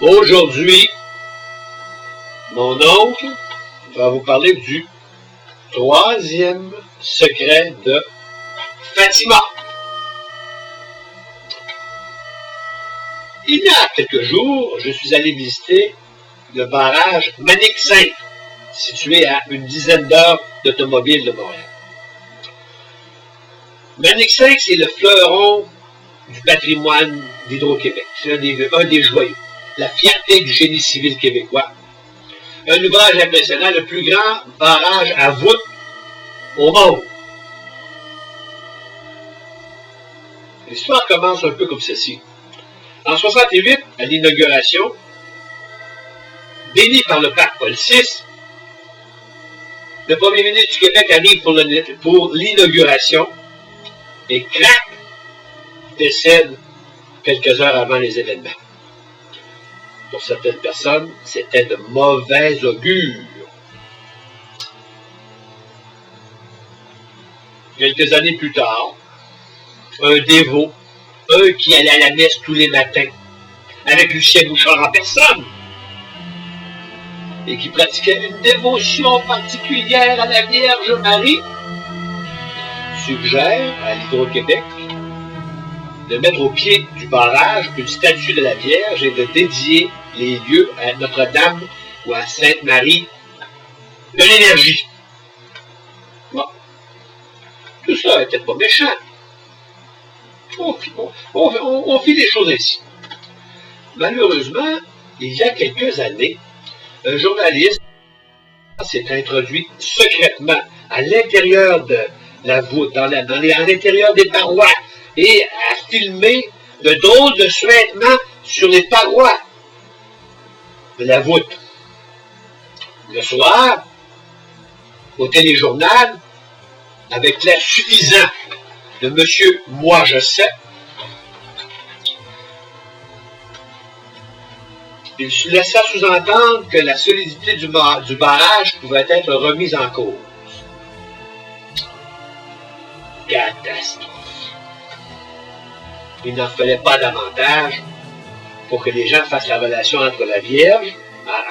Aujourd'hui, mon oncle va vous parler du troisième secret de Fatima. Il y a quelques jours, je suis allé visiter le barrage Manic-Saint, situé à une dizaine d'heures d'automobile de Montréal. Manic-Saint, c'est le fleuron du patrimoine d'Hydro-Québec. C'est un des joyaux, la fierté du génie civil québécois. Un ouvrage impressionnant, le plus grand barrage à voûte au monde. L'histoire commence un peu comme ceci. En 68, à l'inauguration, béni par le pape Paul VI, le premier ministre du Québec arrive pour l'inauguration et crac, décède quelques heures avant les événements. Pour certaines personnes, c'était de mauvais augure. Quelques années plus tard, un dévot, un qui allait à la messe tous les matins, avec Lucien Bouchard en personne, et qui pratiquait une dévotion particulière à la Vierge Marie, suggère à l'Hydro-Québec de mettre au pied du barrage une statue de la Vierge et de dédier les lieux à Notre-Dame ou à Sainte-Marie de l'Énergie. Bon. Tout ça n'était pas méchant. On fit les choses ainsi. Malheureusement, il y a quelques années, un journaliste s'est introduit secrètement à l'intérieur de la voûte, à l'intérieur des parois, et a filmé de drôles de suintements sur les parois de la voûte. Le soir, au téléjournal, avec l'air suffisant de monsieur Moi je sais, il laissa sous-entendre que la solidité du barrage pouvait être remise en cause. Catastrophe. Il n'en fallait pas davantage pour que les gens fassent la relation entre la Vierge,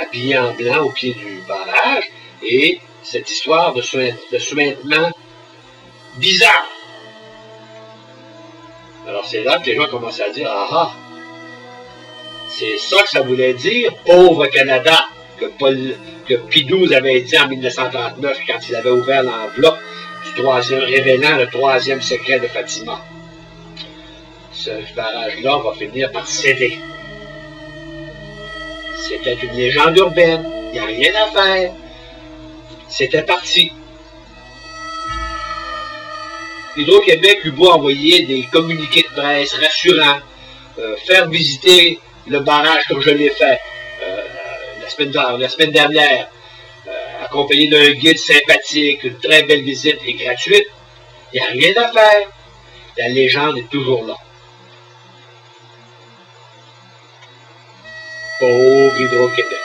habillée en blanc au pied du barrage, et cette histoire de suintement bizarre. Alors c'est là que les gens commencent à dire, ah ah, c'est ça que ça voulait dire, pauvre Canada, que Pie XII avait dit en 1939 quand il avait ouvert l'enveloppe révélant le troisième secret de Fatima. Ce barrage-là va finir par céder. C'était une légende urbaine, il n'y a rien à faire. C'était parti. Hydro-Québec eut beau envoyer des communiqués de presse rassurants, faire visiter le barrage comme je l'ai fait la semaine dernière, accompagné d'un guide sympathique, une très belle visite et gratuite. Il n'y a rien à faire. La légende est toujours là. Pauvre Hydro-Québec.